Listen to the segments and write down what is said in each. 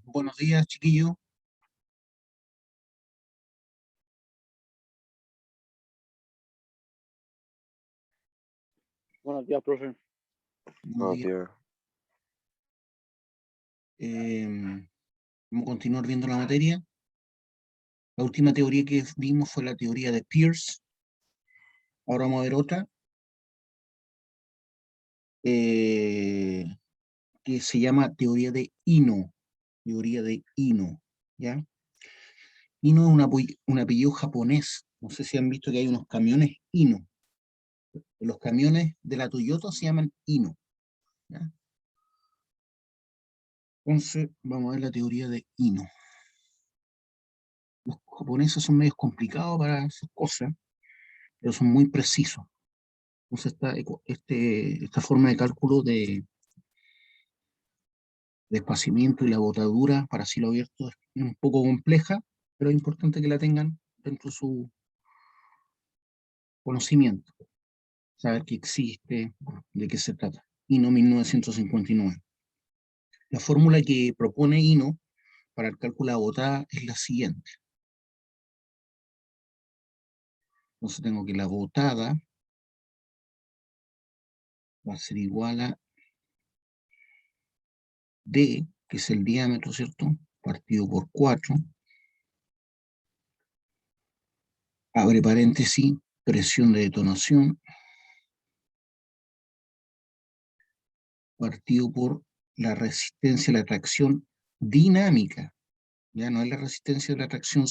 Buenos días, chiquillo. Buenos días, profe. Buenos No, días. tío. Vamos a continuar viendo la materia. La última teoría que vimos fue la teoría de Peirce. Ahora vamos a ver otra, que se llama teoría de Ino. Teoría de Ino, ¿ya? Ino es un apellido japonés. No sé si han visto que hay unos camiones Ino. Los camiones de la Toyota se llaman Ino, ¿ya? Entonces, vamos a ver la teoría de Ino. Los japoneses son medios complicados para esas cosas, pero son muy precisos. Entonces, esta forma de cálculo de espaciamiento y la botadura para cielo abierto es un poco compleja, pero es importante que la tengan dentro de su conocimiento, saber que existe, de qué se trata. INO 1959. La fórmula que propone INO para el cálculo de la botada es la siguiente. Entonces tengo que la botada va a ser igual a D, que es el diámetro, ¿cierto? Partido por 4. Abre paréntesis, presión de detonación, partido por la resistencia a la tracción dinámica. Ya no es la resistencia de la tracción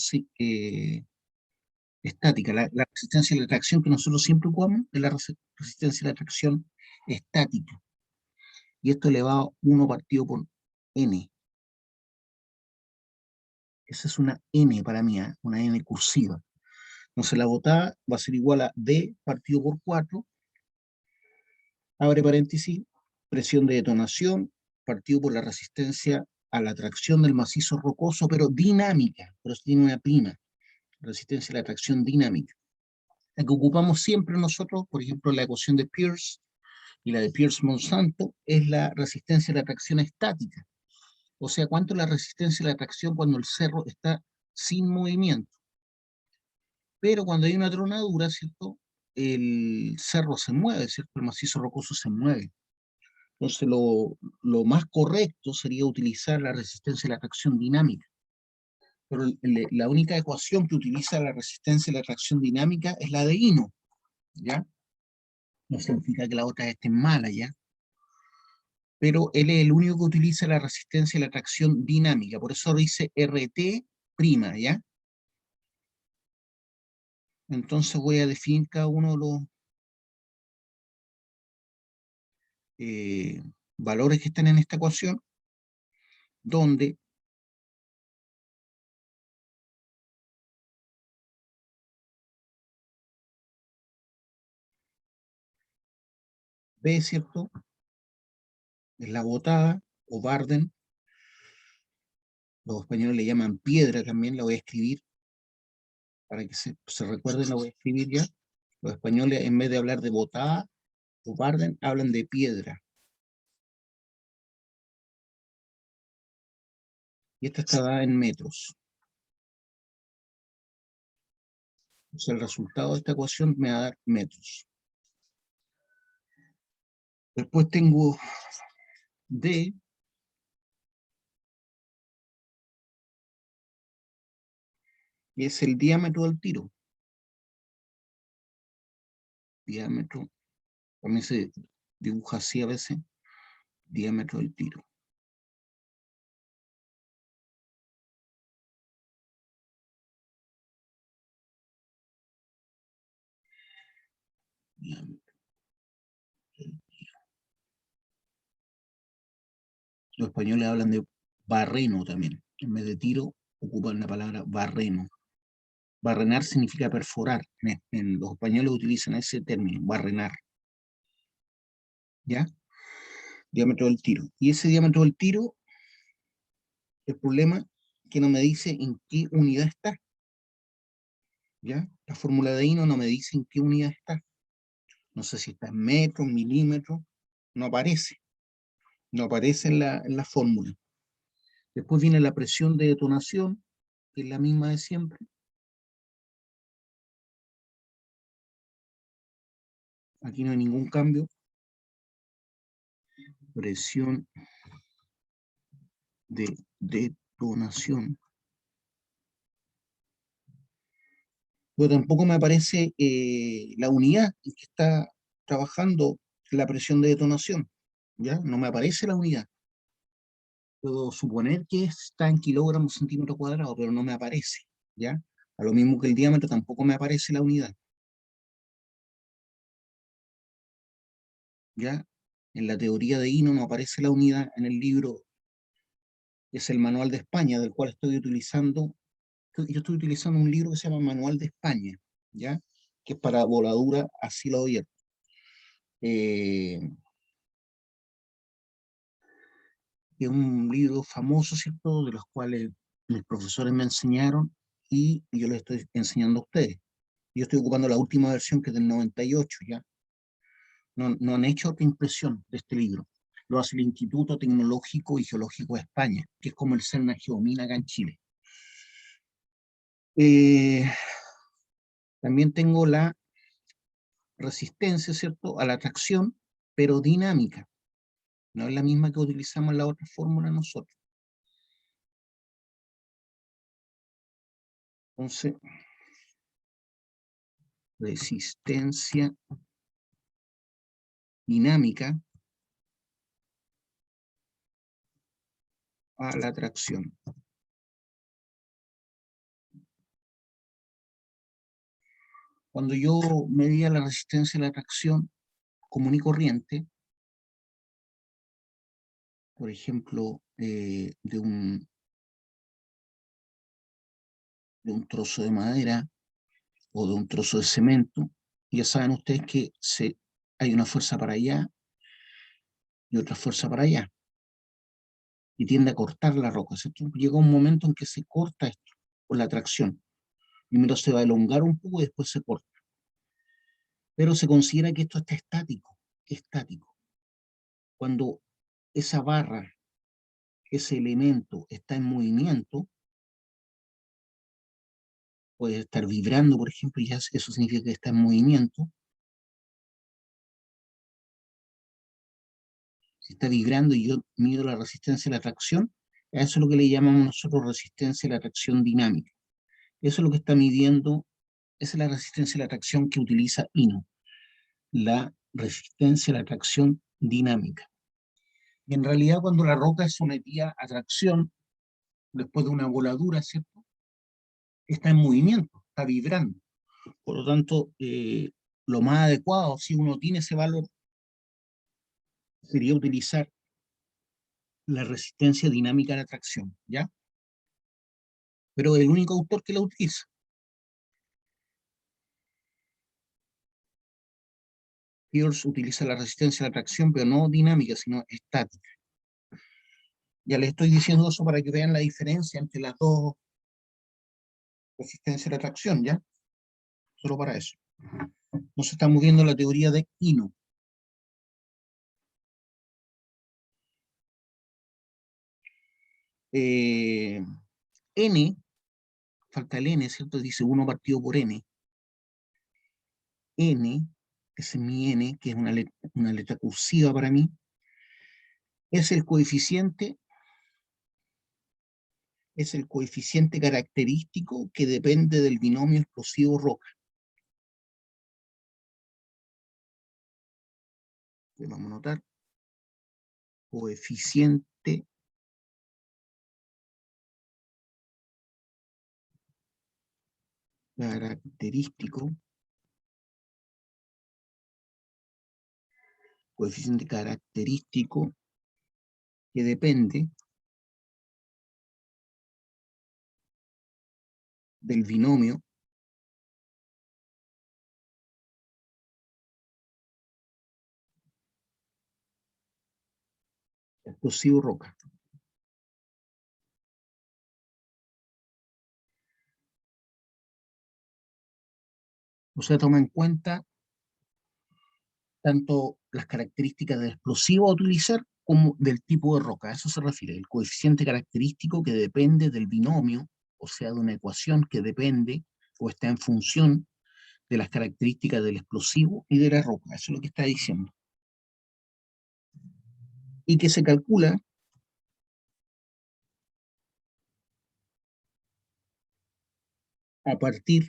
estática. La resistencia de la tracción que nosotros siempre ocupamos es la resistencia de la tracción estática. Y esto elevado a 1 partido por n. Esa es una n para mí, una n cursiva. Entonces la botada va a ser igual a d partido por 4, abre paréntesis, presión de detonación, partido por la resistencia a la tracción del macizo rocoso, pero dinámica, pero tiene una prima, resistencia a la tracción dinámica. La que ocupamos siempre nosotros, por ejemplo, la ecuación de Peirce y la de Peirce-Monsanto, es la resistencia a la tracción estática. O sea, ¿cuánto es la resistencia a la tracción cuando el cerro está sin movimiento? Pero cuando hay una tronadura, ¿cierto? El cerro se mueve, ¿cierto? El macizo rocoso se mueve. Entonces, lo más correcto sería utilizar la resistencia a la tracción dinámica. Pero la única ecuación que utiliza la resistencia a la tracción dinámica es la de Ino, ¿ya? No significa que la otra esté mala, ¿ya? Pero él es el único que utiliza la resistencia a la tracción dinámica, por eso dice RT', ¿ya? Entonces voy a definir cada uno de los valores que están en esta ecuación, donde B, ¿cierto? Es la botada, o Barden. Los españoles le llaman piedra también, la voy a escribir, para que se recuerden, la voy a escribir ya. Los españoles, en vez de hablar de botada o Barden, hablan de piedra. Y esta está dada en metros. O sea, el resultado de esta ecuación me va a dar metros. Después tengo D, que es el diámetro del tiro. Diámetro, también se dibuja así a veces, diámetro del tiro. Diámetro del tiro. Los españoles hablan de barreno también. En vez de tiro, ocupan la palabra barreno. Barrenar significa perforar. Los españoles utilizan ese término, barrenar. ¿Ya? Diámetro del tiro. Y ese diámetro del tiro, el problema que no me dice en qué unidad está. ¿Ya? La fórmula de Ino no me dice en qué unidad está. No sé si está en metros, milímetros. No aparece. No aparece en la fórmula. Después viene la presión de detonación, que es la misma de siempre. Aquí no hay ningún cambio. Presión de detonación. Pero tampoco me aparece la unidad en que está trabajando la presión de detonación. ¿Ya? No me aparece la unidad. Puedo suponer que está en kilogramos centímetro cuadrado, pero no me aparece. ¿Ya? A lo mismo que el diámetro tampoco me aparece la unidad. ¿Ya? En la teoría de Hino no aparece la unidad en el libro, es el Manual de España, del cual estoy utilizando. Yo estoy utilizando un libro que se llama Manual de España, ¿ya? Que es para voladura a cielo abierto. Es un libro famoso, ¿cierto? De los cuales mis profesores me enseñaron y yo les estoy enseñando a ustedes. Yo estoy ocupando la última versión, que es del 98, ¿ya? No han hecho otra impresión de este libro. Lo hace el Instituto Tecnológico y Geológico de España, que es como el CERN Geomina acá en Chile. Eh, También tengo la resistencia, ¿cierto?, a la tracción, pero dinámica. No es la misma que utilizamos en la otra fórmula nosotros. Entonces, resistencia dinámica a la tracción. Cuando yo medía la resistencia a la tracción común y corriente, por ejemplo, de un trozo de madera o de un trozo de cemento, ya saben ustedes que hay una fuerza para allá y otra fuerza para allá, y tiende a cortar la roca, ¿cierto? Llega un momento en que se corta esto por la tracción. Primero se va a elongar un poco y después se corta. Pero se considera que esto está estático, estático. Cuando esa barra, ese elemento está en movimiento, puede estar vibrando, por ejemplo, y ya eso significa que está en movimiento. Si está vibrando y yo mido la resistencia a la tracción, a eso es lo que le llamamos nosotros resistencia a la tracción dinámica. Eso es lo que está midiendo, esa es la resistencia a la tracción que utiliza Hino, la resistencia a la tracción dinámica. Y en realidad cuando la roca es sometida a tracción, después de una voladura, ¿cierto?, está en movimiento, está vibrando. Por lo tanto, lo más adecuado, si uno tiene ese valor, sería utilizar la resistencia dinámica a la tracción, ¿ya? Pero el único autor que la utiliza. Peirce utiliza la resistencia a la tracción, pero no dinámica, sino estática. Ya les estoy diciendo eso para que vean la diferencia entre las dos resistencias a la tracción, ¿ya? Solo para eso. Nos estamos viendo la teoría de Hino. N, falta el N, ¿cierto? Dice 1 partido por N. N, ese es mi N, que es una letra cursiva para mí, es el coeficiente característico que depende del binomio explosivo-roca. Vamos a notar, coeficiente característico, que depende del binomio explosivo-roca. O sea, toma en cuenta tanto las características del explosivo a utilizar como del tipo de roca. A eso se refiere, el coeficiente característico que depende del binomio, o sea, de una ecuación que depende o está en función de las características del explosivo y de la roca. Eso es lo que está diciendo. Y que se calcula a partir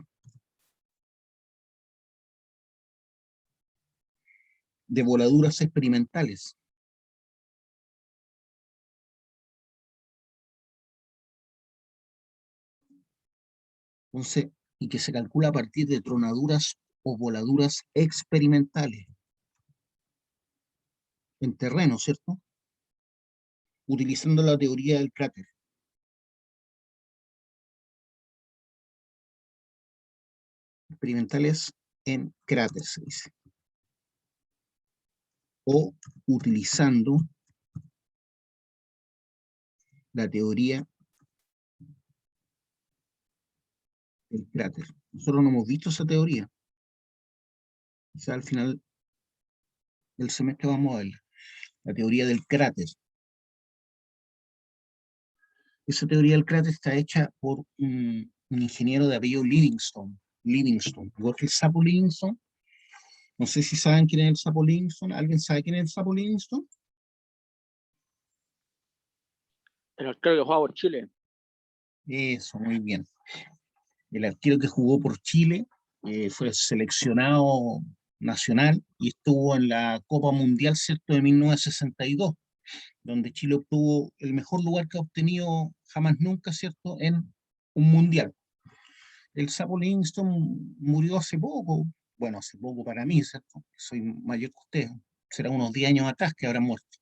de voladuras experimentales. Entonces, y que se calcula a partir de tronaduras o voladuras experimentales en terreno, ¿cierto? Utilizando la teoría del cráter. Experimentales en cráter, se dice. O utilizando la teoría del cráter. Nosotros no hemos visto esa teoría. O sea, al final del semestre vamos a verla. La teoría del cráter. Esa teoría del cráter está hecha por un ingeniero de apellido Livingstone. Livingstone, igual que el sapo Livingstone. No sé si saben quién es el sapo Livingstone. ¿Alguien sabe quién es el sapo Livingstone? El arquero que jugaba por Chile. Eso, muy bien. El arquero que jugó por Chile fue seleccionado nacional y estuvo en la Copa Mundial, ¿cierto?, de 1962, donde Chile obtuvo el mejor lugar que ha obtenido jamás nunca, ¿cierto?, en un mundial. El Sapo Livingstone murió hace poco, bueno, hace poco para mí, ¿cierto? Soy mayor que usted, será unos 10 años atrás que habrá muerto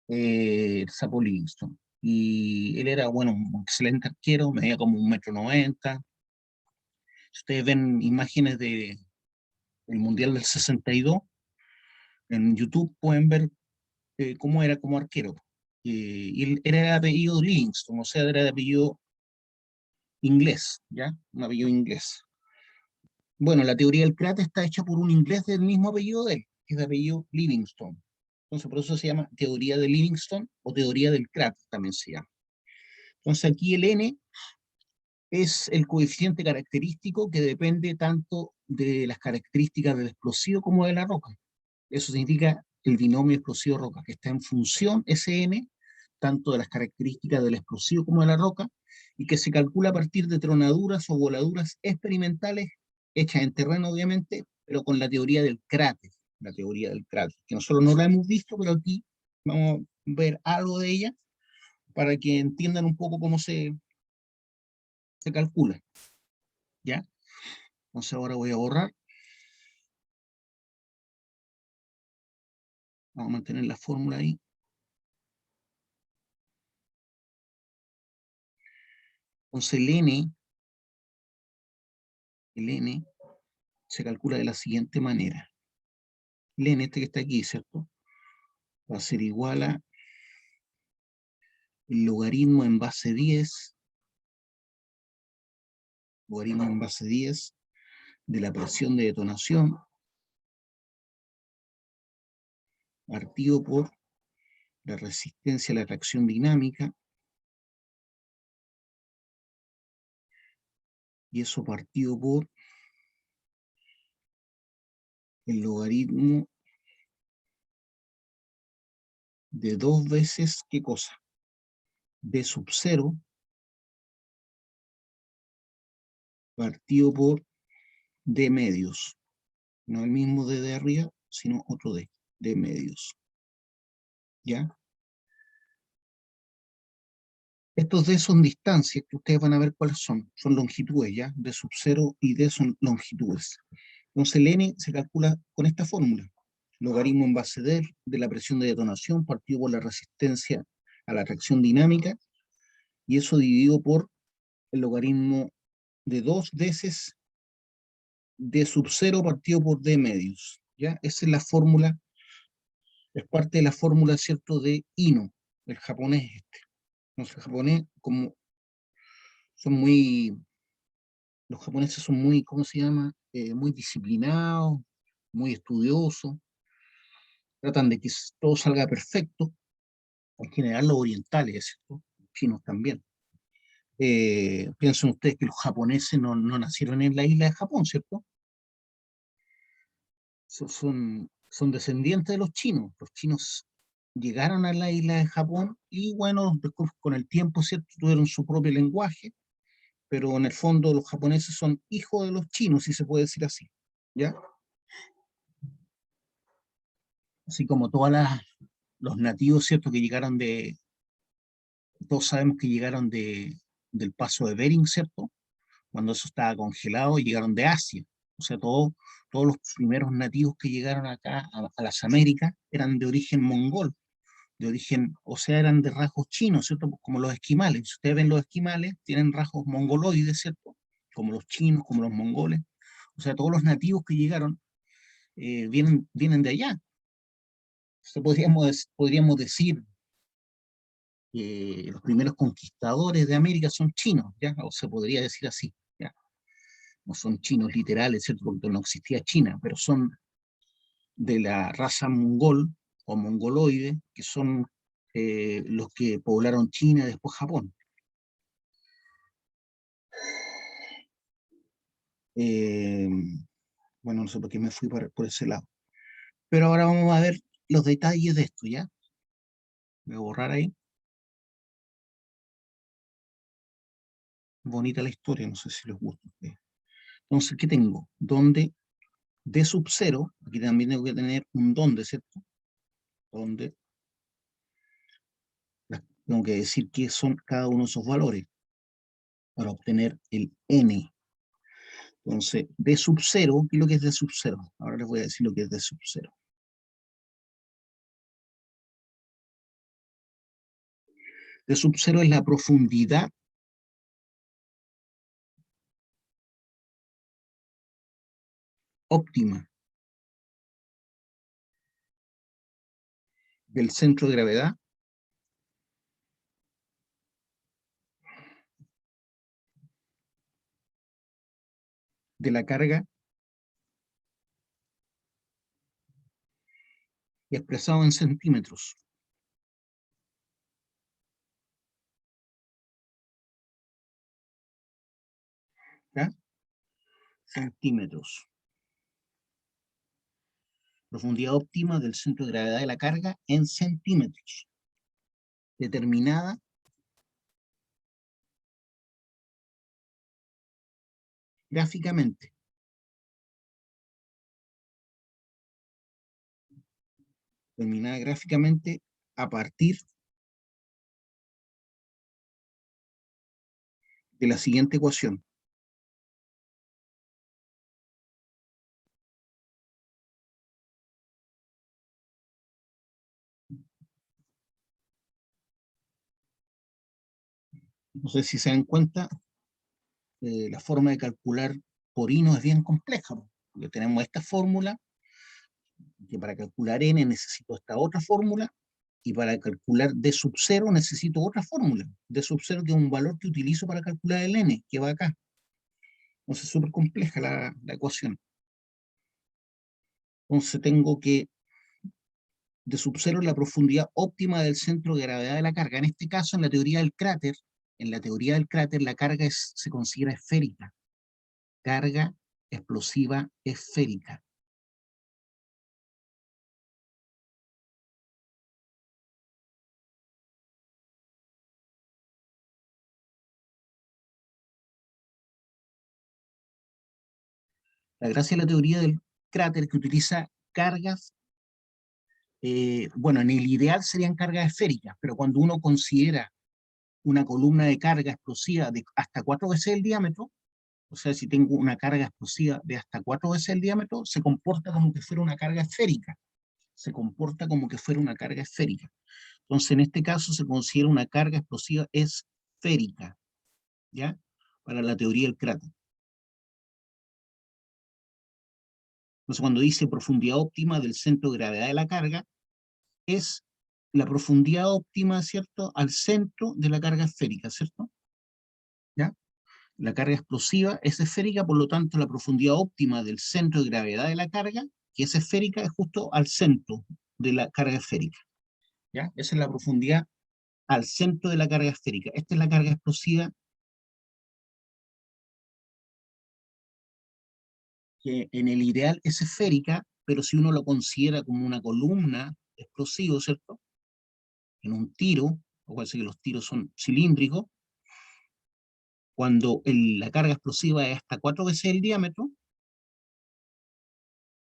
el Sapo Livingstone. Y él era, bueno, un excelente arquero, medía como 1,90 m. Si ustedes ven imágenes del Mundial del 62, en YouTube pueden ver cómo era como arquero. Y él era de apellido Livingstone, o sea, era de apellido inglés, ¿ya? Un apellido inglés. Bueno, la teoría del cráter está hecha por un inglés del mismo apellido de él, que es de apellido Livingstone. Entonces, por eso se llama teoría de Livingstone o teoría del cráter también se llama. Entonces, aquí el N es el coeficiente característico que depende tanto de las características del explosivo como de la roca. Eso significa el binomio explosivo-roca, que está en función, Sn, tanto de las características del explosivo como de la roca, y que se calcula a partir de tronaduras o voladuras experimentales hechas en terreno, obviamente, pero con la teoría del cráter, que nosotros no la hemos visto, pero aquí vamos a ver algo de ella para que entiendan un poco cómo se calcula, ¿ya? Entonces ahora voy a borrar, vamos a mantener la fórmula ahí. Entonces el N se calcula de la siguiente manera. El N, este que está aquí, ¿cierto?, va a ser igual a el logaritmo en base 10, logaritmo en base 10 de la presión de detonación partido por la resistencia a la reacción dinámica, y eso partido por el logaritmo de 2 veces, ¿qué cosa? D sub 0 partido por D medios. No el mismo D de arriba, sino otro D medios. ¿Ya? Estos D son distancias que ustedes van a ver cuáles son. Son longitudes, ¿ya? D sub 0 y D son longitudes. Entonces el N se calcula con esta fórmula. Logaritmo en base de la presión de detonación partido por la resistencia a la reacción dinámica, y eso dividido por el logaritmo de 2 veces D sub 0 partido por D medios. ¿Ya? Esa es la fórmula, es parte de la fórmula, ¿cierto?, de Ino, el japonés este. Entonces, el japonés, como son muy, los japoneses son muy, ¿cómo se llama?, muy disciplinados, muy estudiosos, tratan de que todo salga perfecto. en general los orientales, ¿cierto? Los chinos también. Piensen ustedes que los japoneses no nacieron en la isla de Japón, ¿cierto? Son descendientes de los chinos. Los chinos llegaron a la isla de Japón y bueno, después con el tiempo, ¿cierto? Tuvieron su propio lenguaje, pero en el fondo los japoneses son hijos de los chinos, si se puede decir así, ¿ya? Así como los nativos, ¿cierto? Que llegaron todos sabemos que llegaron del paso de Bering, ¿cierto? Cuando eso estaba congelado, llegaron de Asia. O sea, todos los primeros nativos que llegaron acá a las Américas eran de origen mongol, de origen, o sea, eran de rasgos chinos, ¿cierto? Como los esquimales. Si ustedes ven los esquimales, tienen rasgos mongoloides, ¿cierto? Como los chinos, como los mongoles. O sea, todos los nativos que llegaron vienen de allá. Entonces, podríamos decir que los primeros conquistadores de América son chinos, ¿ya? O se podría decir así, ¿ya? No son chinos literales, ¿cierto? Porque no existía China, pero son de la raza mongol o mongoloide, que son los que poblaron China y después Japón. Eh, bueno, no sé por qué me fui por ese lado. Pero ahora vamos a ver los detalles de esto, ¿ya? Voy a borrar ahí. Bonita la historia, no sé si les gusta a ustedes. Entonces, ¿qué tengo? Donde de sub 0, aquí también tengo que tener un donde, ¿cierto? Donde tengo que decir qué son cada uno de esos valores para obtener el n. Entonces, de sub 0, ¿qué es lo que es de sub 0? Ahora les voy a decir lo que es de sub 0. De sub 0 es la profundidad óptima del centro de gravedad de la carga y expresado en centímetros. ¿Ya? Centímetros. Profundidad óptima del centro de gravedad de la carga en centímetros. Determinada gráficamente. Determinada gráficamente a partir de la siguiente ecuación. No sé si se dan cuenta, la forma de calcular por I no es bien compleja, porque tenemos esta fórmula, que para calcular n necesito esta otra fórmula, y para calcular d sub 0 necesito otra fórmula, d sub 0 que es un valor que utilizo para calcular el n, que va acá. Entonces es súper compleja la ecuación. Entonces tengo que de sub 0 la profundidad óptima del centro de gravedad de la carga. En este caso, en la teoría del cráter, la carga se considera esférica. Carga explosiva esférica. La gracia de la teoría del cráter que utiliza cargas, bueno, en el ideal serían cargas esféricas, pero cuando uno considera una columna de carga explosiva de hasta 4 veces el diámetro, o sea, si tengo una carga explosiva de hasta 4 veces el diámetro, se comporta como que fuera una carga esférica. Se comporta como que fuera una carga esférica. Entonces, en este caso se considera una carga explosiva esférica, ¿ya? Para la teoría del cráter. Entonces, cuando dice profundidad óptima del centro de gravedad de la carga, es la profundidad óptima, ¿cierto?, al centro de la carga esférica, ¿cierto? ¿Ya? La carga explosiva es esférica, por lo tanto, la profundidad óptima del centro de gravedad de la carga, que es esférica, es justo al centro de la carga esférica. ¿Ya? Esa es la profundidad al centro de la carga esférica. Esta es la carga explosiva que en el ideal es esférica, pero si uno lo considera como una columna explosiva, ¿cierto? En un tiro, o parece que los tiros son cilíndricos, cuando la carga explosiva es hasta 4 veces el diámetro,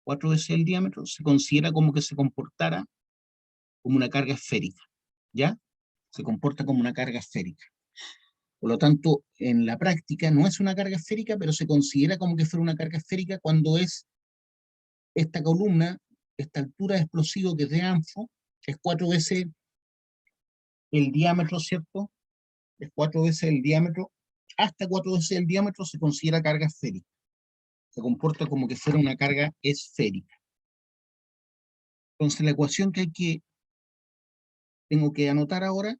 4 veces el diámetro, se considera como que se comportara como una carga esférica, ¿ya? Se comporta como una carga esférica. Por lo tanto, en la práctica no es una carga esférica, pero se considera como que fuera una carga esférica cuando es esta columna, esta altura de explosivo que es de ANFO, es 4 veces el diámetro, ¿cierto? Es 4 veces el diámetro, hasta 4 veces el diámetro se considera carga esférica. Se comporta como que fuera una carga esférica. Entonces la ecuación tengo que anotar ahora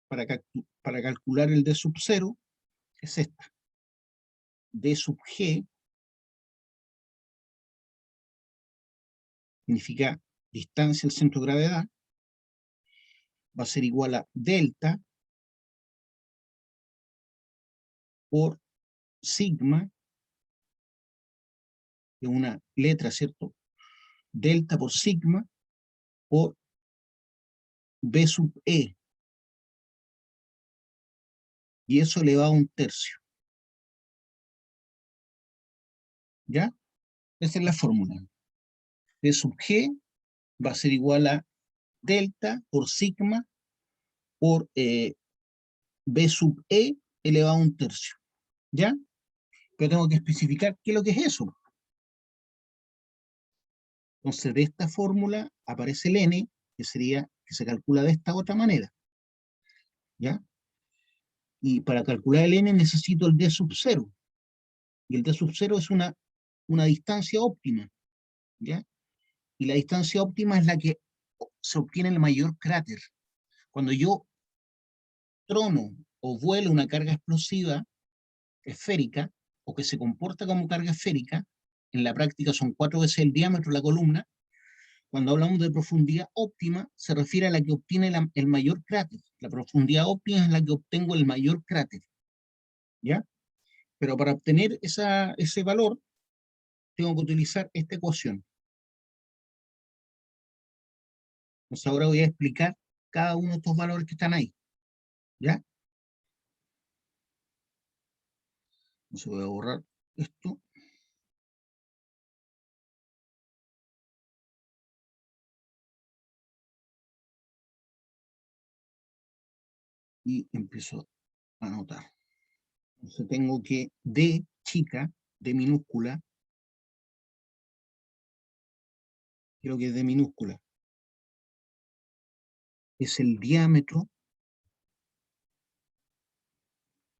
para calcular el D sub 0 es esta. D sub G significa distancia al centro de gravedad, va a ser igual a delta por sigma, que es una letra, ¿cierto? Delta por sigma por B sub E, y eso elevado a 1/3. ¿Ya? Esa es la fórmula. D sub G va a ser igual a delta por sigma por B sub E elevado a 1/3. ¿Ya? Pero tengo que especificar qué es lo que es eso. Entonces, de esta fórmula aparece el N, que se calcula de esta otra manera. ¿Ya? Y para calcular el N necesito el D sub 0. Y el D sub 0 es una distancia óptima. ¿Ya? Y la distancia óptima es la que se obtiene el mayor cráter. Cuando yo trono o vuelo una carga explosiva esférica, o que se comporta como carga esférica, en la práctica son 4 veces el diámetro de la columna. Cuando hablamos de profundidad óptima, se refiere a la que obtiene el mayor cráter. La profundidad óptima es la que obtengo el mayor cráter. ¿Ya? Pero para obtener ese valor, tengo que utilizar esta ecuación. Entonces ahora voy a explicar cada uno de estos valores que están ahí. ¿Ya? Entonces voy a borrar esto. Y empiezo a anotar. Entonces tengo que D chica, D minúscula, creo que es D minúscula, es el diámetro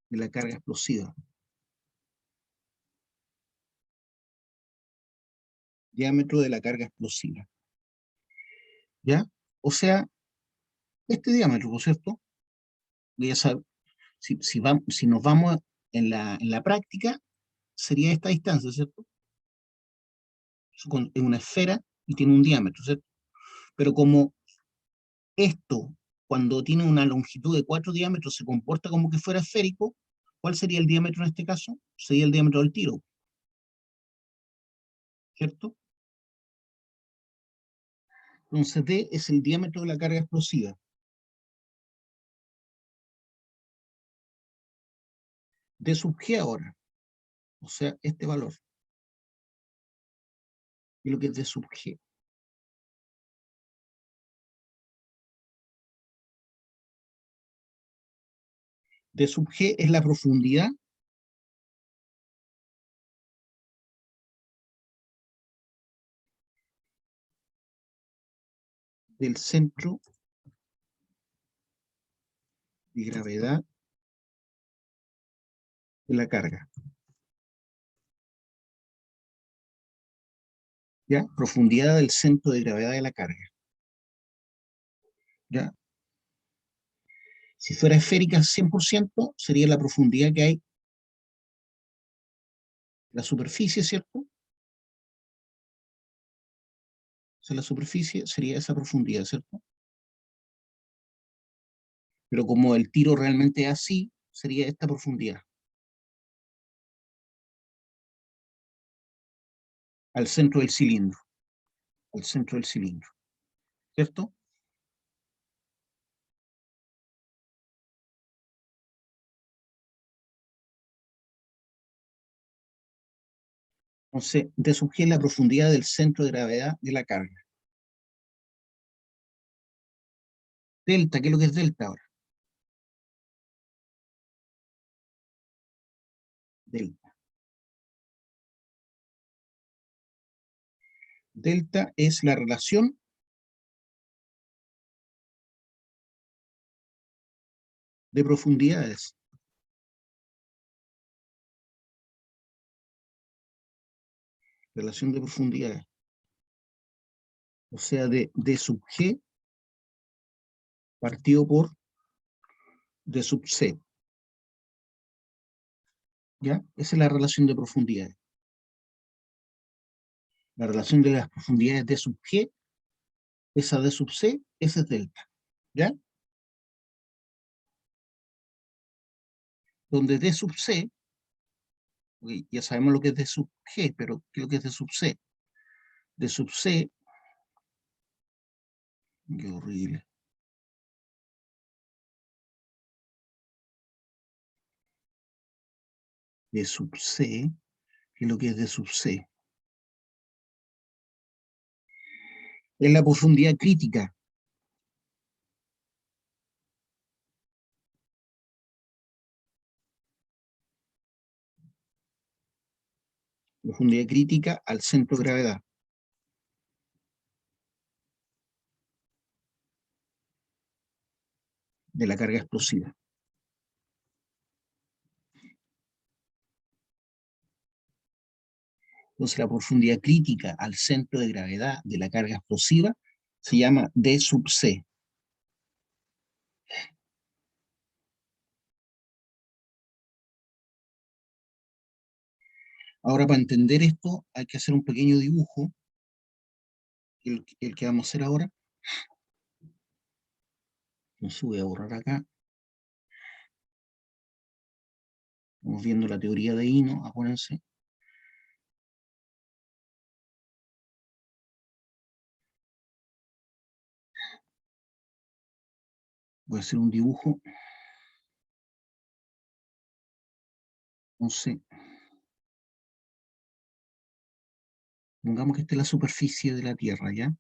de la carga explosiva. Diámetro de la carga explosiva. ¿Ya? O sea, este diámetro, ¿no es cierto? Ya sabe, si nos vamos en la práctica, sería esta distancia, ¿cierto? Es una esfera y tiene un diámetro, ¿cierto? Pero como esto, cuando tiene una longitud de 4 diámetros, se comporta como que fuera esférico, ¿cuál sería el diámetro en este caso? Sería el diámetro del tiro, ¿cierto? Entonces D es el diámetro de la carga explosiva. D sub G ahora, o sea, este valor. Y lo que es D sub G. D sub G es la profundidad del centro de gravedad de la carga. ¿Ya? Profundidad del centro de gravedad de la carga. ¿Ya? Si fuera esférica 100%, sería la profundidad que hay en la superficie, ¿cierto? O sea, la superficie sería esa profundidad, ¿cierto? Pero como el tiro realmente es así, sería esta profundidad. Al centro del cilindro. Al centro del cilindro. ¿Cierto? Entonces, D sub G es la profundidad del centro de gravedad de la carga. Delta, ¿qué es lo que es delta ahora? Delta. Delta es la relación de profundidades. Relación de profundidades. O sea, de D sub G partido por D sub C. ¿Ya? Esa es la relación de profundidades. La relación de las profundidades D sub G, esa D sub C, esa es delta. ¿Ya? Donde D sub C, ya sabemos lo que es D sub G, pero ¿qué es lo que es D sub C? D sub C, qué horrible. D sub C, ¿qué es lo que es D sub C? Es la profundidad crítica. Profundidad crítica al centro de gravedad. De la carga explosiva. Entonces la profundidad crítica al centro de gravedad de la carga explosiva se llama D sub C. Ahora, para entender esto, hay que hacer un pequeño dibujo, el que vamos a hacer ahora. Entonces voy a borrar acá. Estamos viendo la teoría de Ino, acuérdense. Voy a hacer un dibujo. Entonces, pongamos que esta es la superficie de la Tierra, ¿ya?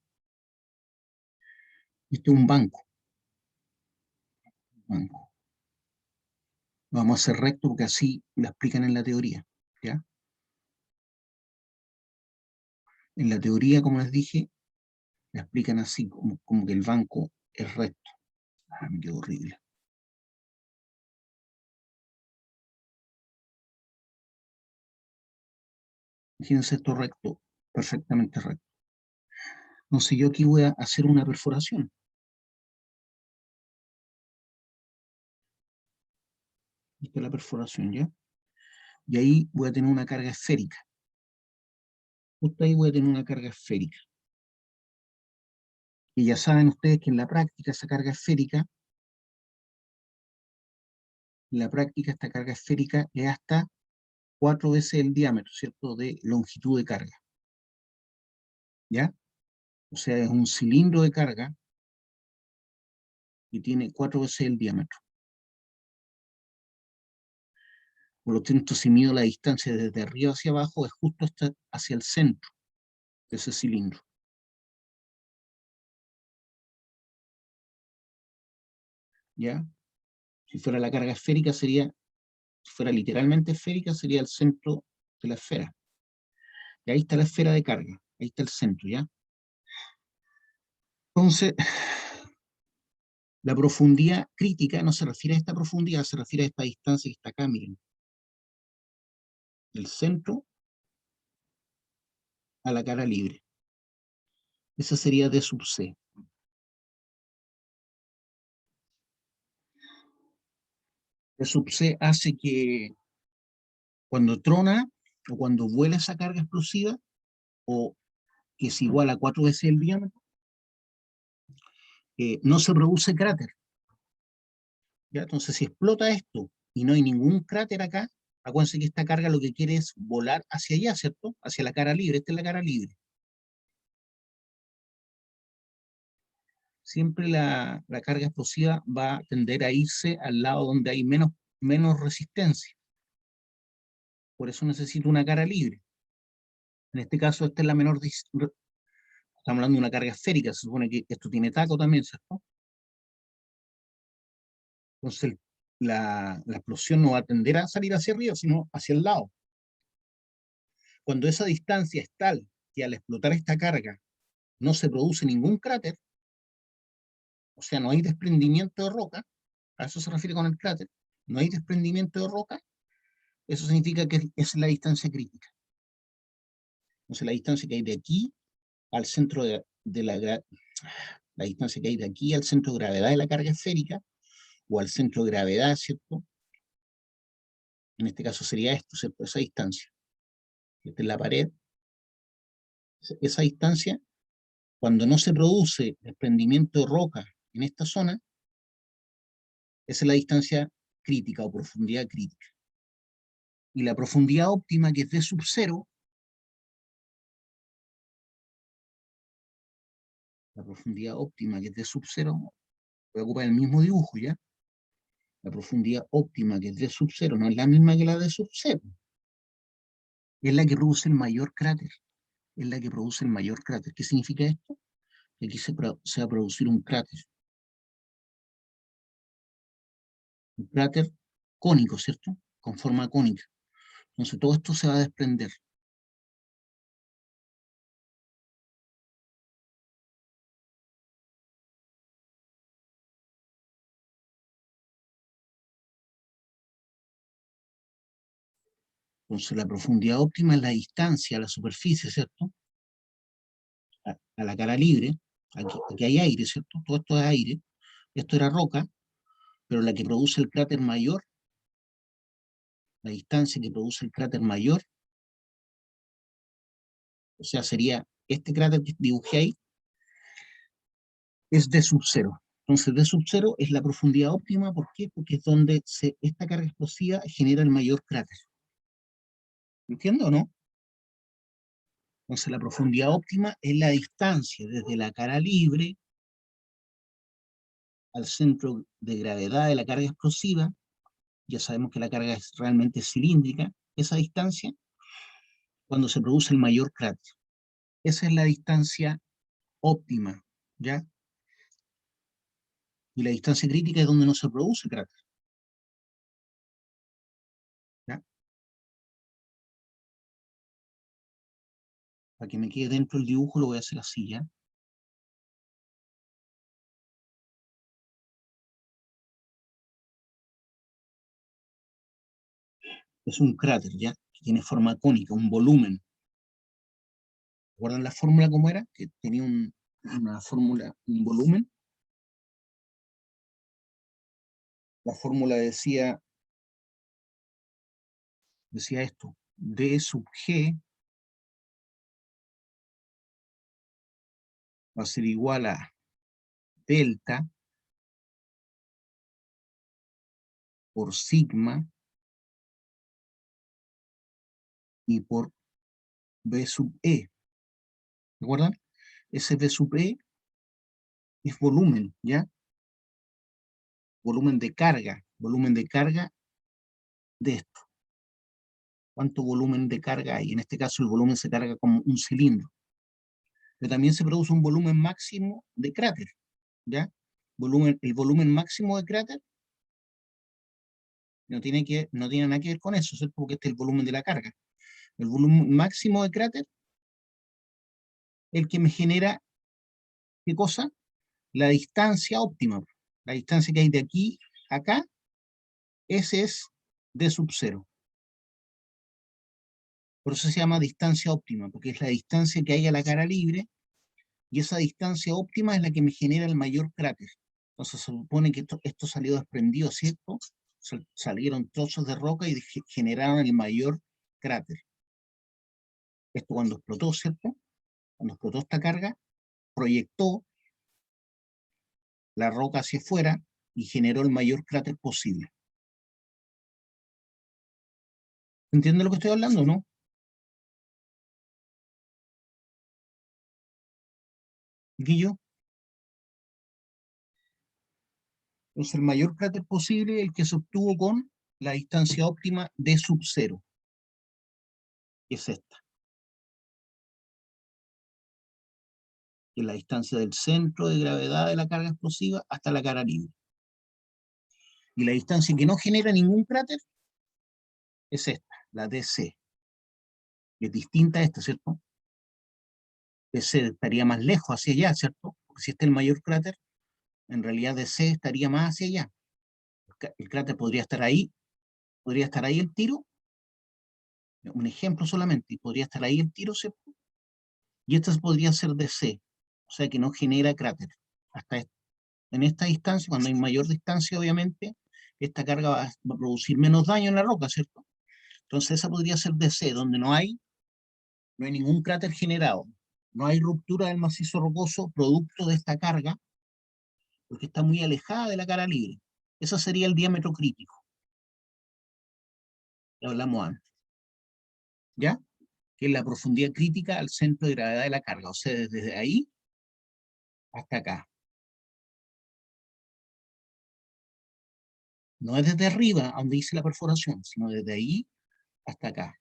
Este es un banco. Vamos a hacer recto porque así lo explican en la teoría, ¿ya? En la teoría, como les dije, la explican así, como que el banco es recto. Me quedó horrible. Imagínense esto recto, perfectamente recto. Entonces yo aquí voy a hacer una perforación. Esta es la perforación, ¿ya? Y ahí voy a tener una carga esférica. Justo ahí voy a tener una carga esférica. Y ya saben ustedes que en la práctica esa carga esférica, esta carga esférica es hasta 4 veces el diámetro, ¿cierto? De longitud de carga. ¿Ya? O sea, es un cilindro de carga que tiene 4 veces el diámetro. Por lo tanto, si mido la distancia desde arriba hacia abajo, es justo hacia el centro de ese cilindro. ¿Ya? Si fuera la carga esférica, si fuera literalmente esférica, sería el centro de la esfera. Y ahí está la esfera de carga, ahí está el centro, ¿ya? Entonces, la profundidad crítica no se refiere a esta profundidad, se refiere a esta distancia que está acá, miren. Del centro a la cara libre. Esa sería D sub C. D sub C hace que cuando trona o cuando vuela esa carga explosiva, o que es igual a 4 veces el diámetro, no se produce cráter. ¿Ya? Entonces, si explota esto y no hay ningún cráter acá, acuérdense que esta carga lo que quiere es volar hacia allá, ¿cierto? Hacia la cara libre. Esta es la cara libre. Siempre la carga explosiva va a tender a irse al lado donde hay menos resistencia. Por eso necesito una cara libre. En este caso, esta es la menor. Estamos hablando de una carga esférica. Se supone que esto tiene taco también, ¿cierto? Entonces, la explosión no va a tender a salir hacia arriba, sino hacia el lado. Cuando esa distancia es tal que al explotar esta carga no se produce ningún cráter, o sea, no hay desprendimiento de roca, a eso se refiere con el cráter, no hay desprendimiento de roca, eso significa que es la distancia crítica. Entonces, la distancia que hay de aquí al centro la distancia que hay de aquí al centro de gravedad de la carga esférica, o al centro de gravedad, ¿cierto? En este caso sería esto, ¿cierto? Esa distancia. Esta es la pared. Esa distancia, cuando no se produce desprendimiento de roca en esta zona, esa es la distancia crítica o profundidad crítica. Y la profundidad óptima, que es D sub 0, la profundidad óptima, que es D sub 0, voy a ocupar el mismo dibujo, ¿ya? La profundidad óptima, que es D sub 0, no es la misma que la D sub 0. Es la que produce el mayor cráter. Es la que produce el mayor cráter. ¿Qué significa esto? Que aquí se va a producir un cráter. Un cráter cónico, ¿cierto? Con forma cónica. Entonces todo esto se va a desprender. Entonces la profundidad óptima es la distancia a la superficie, ¿cierto? A la cara libre. Aquí hay aire, ¿cierto? Todo esto es aire. Esto era roca, pero la que produce el cráter mayor, la distancia que produce el cráter mayor, o sea, sería este cráter que dibujé ahí, es D sub 0. Entonces, D sub 0 es la profundidad óptima. ¿Por qué? Porque es donde esta carga explosiva genera el mayor cráter. ¿Entiendo o no? Entonces, la profundidad óptima es la distancia desde la cara libre al centro de gravedad de la carga explosiva. Ya sabemos que la carga es realmente cilíndrica. Esa distancia, cuando se produce el mayor cráter. Esa es la distancia óptima, ¿ya? Y la distancia crítica es donde no se produce cráter, ¿ya? Para que me quede dentro del dibujo lo voy a hacer así, ¿ya? Es un cráter, ¿ya? Que tiene forma cónica, un volumen. ¿Recuerdan la fórmula cómo era? Que tenía una fórmula, un volumen. La fórmula decía esto: D sub G va a ser igual a delta por sigma y por B sub E. ¿Recuerdan? Ese B sub E es volumen, ¿ya? Volumen de carga de esto. ¿Cuánto volumen de carga hay? En este caso el volumen se carga como un cilindro. Pero también se produce un volumen máximo de cráter, ¿ya? El volumen máximo de cráter no tiene nada que ver con eso, ¿cierto? Porque este es el volumen de la carga. El volumen máximo de cráter, el que me genera, ¿qué cosa? La distancia óptima. La distancia que hay de aquí a acá, ese es D sub 0. Por eso se llama distancia óptima, porque es la distancia que hay a la cara libre, y esa distancia óptima es la que me genera el mayor cráter. Entonces se supone que esto salió desprendido, ¿cierto? Salieron trozos de roca y generaron el mayor cráter. Esto cuando explotó, ¿cierto? Cuando explotó esta carga, proyectó la roca hacia afuera, y generó el mayor cráter posible. ¿Entiende lo que estoy hablando, no? Guillo. Entonces, el mayor cráter posible es el que se obtuvo con la distancia óptima de sub 0, que es esta. Que es la distancia del centro de gravedad de la carga explosiva hasta la cara libre. Y la distancia que no genera ningún cráter es esta, la DC. Que es distinta a esta, ¿cierto? DC estaría más lejos hacia allá, ¿cierto? Porque si este es el mayor cráter, en realidad DC estaría más hacia allá. El cráter podría estar ahí el tiro, un ejemplo solamente, y podría estar ahí el tiro, ¿cierto? Y esta podría ser DC, o sea que no genera cráter. En esta distancia, cuando hay mayor distancia, obviamente, esta carga va a producir menos daño en la roca, ¿cierto? Entonces esa podría ser DC, donde no hay ningún cráter generado, no hay ruptura del macizo rocoso producto de esta carga, porque está muy alejada de la cara libre. Ese sería el diámetro crítico, que hablamos antes, ¿ya? Que es la profundidad crítica al centro de gravedad de la carga, o sea, desde ahí hasta acá. No es desde arriba, donde dice la perforación, sino desde ahí hasta acá.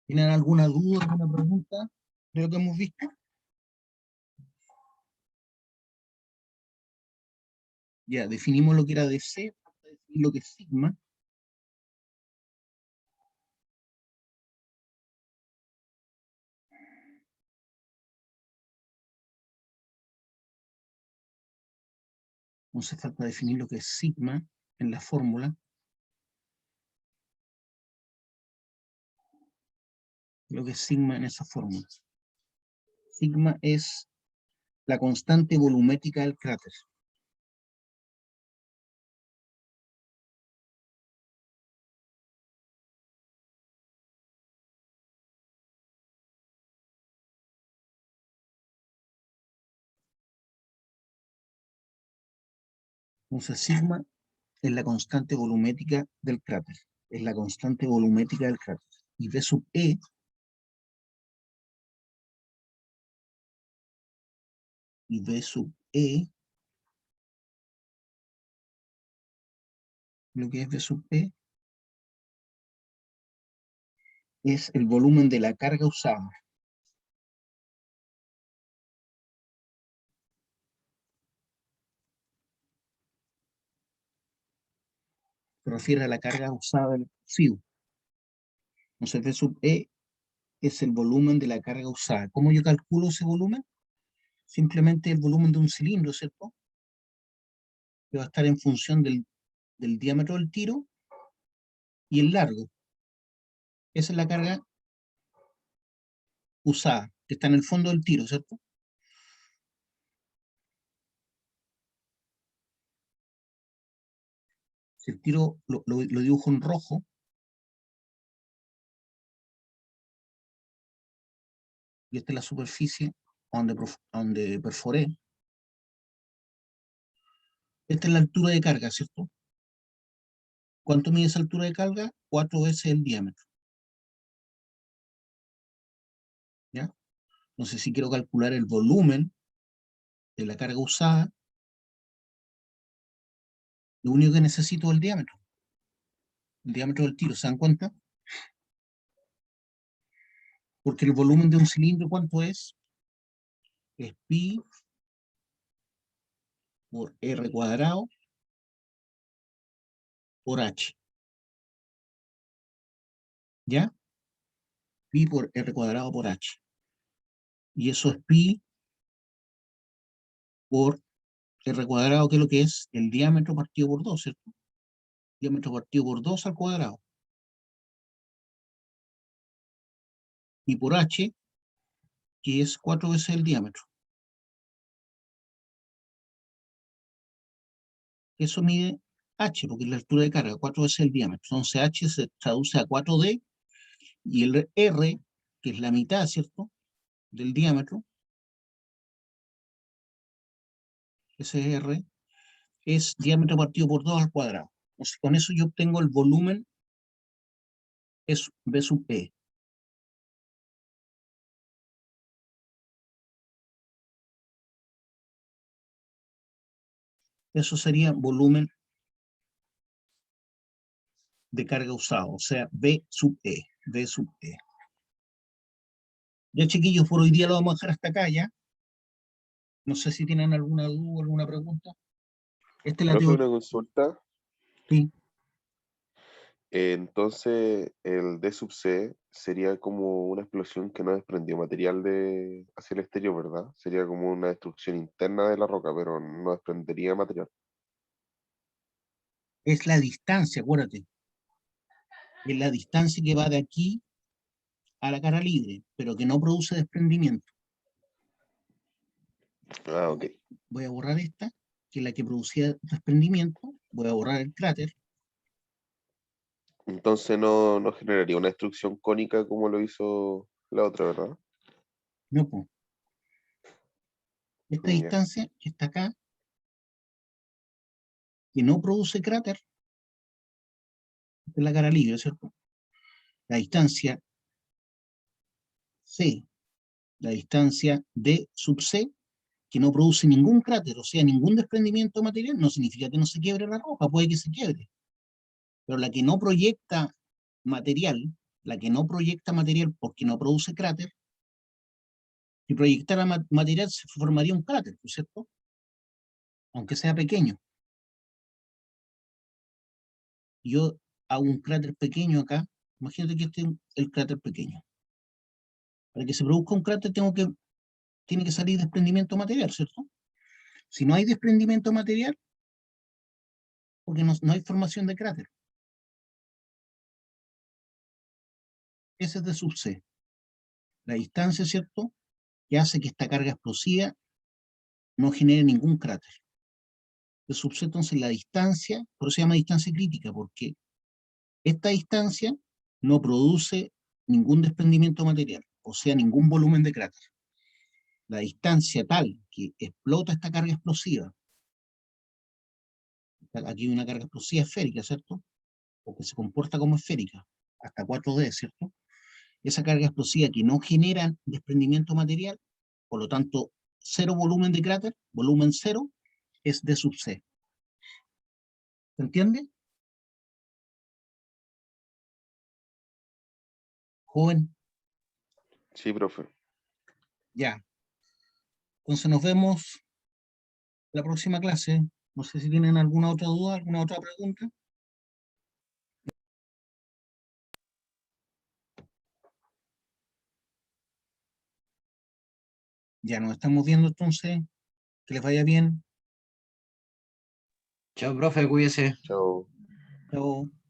¿Tienen alguna duda, alguna pregunta de lo que hemos visto? Ya, definimos lo que era DC, y lo que es sigma. Entonces falta definir lo que es sigma en la fórmula. Lo que es sigma en esa fórmula. Sigma es la constante volumétrica del cráter. Entonces sigma es la constante volumétrica del cráter. Es la constante volumétrica del cráter. Y V sub E lo que es V sub E es el volumen de la carga usada. Se refiere a la carga usada del explosivo. Entonces V sub E es el volumen de la carga usada. ¿Cómo yo calculo ese volumen? Simplemente el volumen de un cilindro, ¿cierto? Que va a estar en función del diámetro del tiro y el largo. Esa es la carga usada, que está en el fondo del tiro, ¿cierto? Si el tiro lo dibujo en rojo, y esta es la superficie donde perforé, esta es la altura de carga, ¿cierto? ¿Cuánto mide esa altura de carga? 4 veces el diámetro. ¿Ya? Entonces, si quiero calcular el volumen de la carga usada, lo único que necesito es el diámetro del tiro, ¿se dan cuenta? Porque el volumen de un cilindro, ¿cuánto es? Es pi por r cuadrado por h. ¿Ya? Pi por r cuadrado por h. Y eso es pi por r cuadrado, que es lo que es el diámetro partido por 2, ¿cierto? Diámetro partido por 2 al cuadrado. Y por h, que es 4 veces el diámetro. Eso mide h, porque es la altura de carga, 4 veces el diámetro. Entonces h se traduce a 4d, y el r, que es la mitad, ¿cierto?, del diámetro, ese r, es diámetro partido por 2 al cuadrado. O sea, con eso yo obtengo el volumen es B sub E. Eso sería volumen de carga usado, o sea, B sub E. B sub E. Ya, chiquillos, por hoy día lo vamos a dejar hasta acá, ¿ya? No sé si tienen alguna duda, alguna pregunta. Esta es la Profe, teoría. una consulta. Sí, Entonces, el D sub C sería como una explosión que no desprendió material hacia el exterior, ¿verdad? Sería como una destrucción interna de la roca, pero no desprendería material. es la distancia, acuérdate. Es la distancia que va de aquí a la cara libre, pero que no produce desprendimiento. Ah, ok. Voy a borrar esta, que es la que producía desprendimiento. Voy a borrar el cráter. Entonces no generaría una destrucción cónica como lo hizo la otra, ¿verdad? No, pues. Esta Ya. distancia que está acá, que no produce cráter, es la cara libre, ¿cierto? La distancia C, la distancia D sub C, que no produce ningún cráter, o sea, ningún desprendimiento material, no significa que no se quiebre la roca, puede que se quiebre, pero la que no proyecta material, la que no proyecta material porque no produce cráter, si proyectara material se formaría un cráter, ¿no es cierto? Aunque sea pequeño. Yo hago un cráter pequeño acá, imagínate que este es el cráter pequeño. Para que se produzca un cráter tiene que salir desprendimiento material, ¿cierto? Si no hay desprendimiento material, porque no hay formación de cráter. Ese es de sub C. La distancia, ¿cierto?, que hace que esta carga explosiva no genere ningún cráter. De sub C, entonces, la distancia, por eso se llama distancia crítica, porque esta distancia no produce ningún desprendimiento material, o sea, ningún volumen de cráter. La distancia tal que explota esta carga explosiva, aquí hay una carga explosiva esférica, ¿cierto?, o que se comporta como esférica, hasta 4D, ¿cierto? Esa carga explosiva que no genera desprendimiento material, por lo tanto, cero volumen de cráter, volumen cero, es D sub C. ¿Se entiende? Joven, Sí, profe. ya. Entonces nos vemos en la próxima clase. No sé si tienen alguna otra duda, alguna otra pregunta. Ya nos estamos viendo entonces. Que les vaya bien. Chao, profe, cuídese. Chao. Chao.